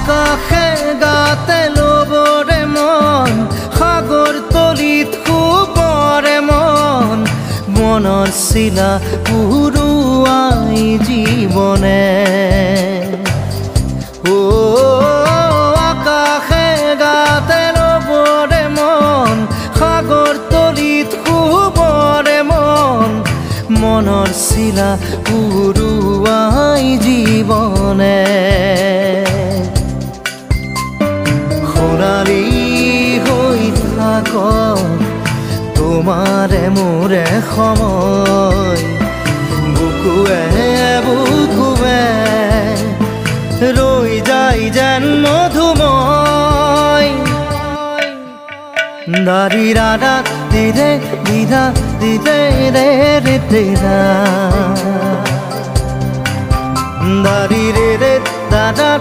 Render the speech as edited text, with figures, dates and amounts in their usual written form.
আকাশে গাতে ল'বৰে মন সাগৰ তলিত শুবৰে মন মনৰ চিলা উৰুৱাই জীৱনে আকাশে গাতে ল'বৰে মন সাগৰ তলিত শুবৰে মন মনৰ চিলা উৰুৱাই জীৱনে সোণালী হৈ থাকক তোমাৰে মোৰে সময় বুকুৱে বুকুৱে ৰৈ যায় যেন মধুময় দাৰি ৰাধা দিৰে দিধা দিৰে ৰে ৰে তেৰা দাৰি ৰে ৰে দাদা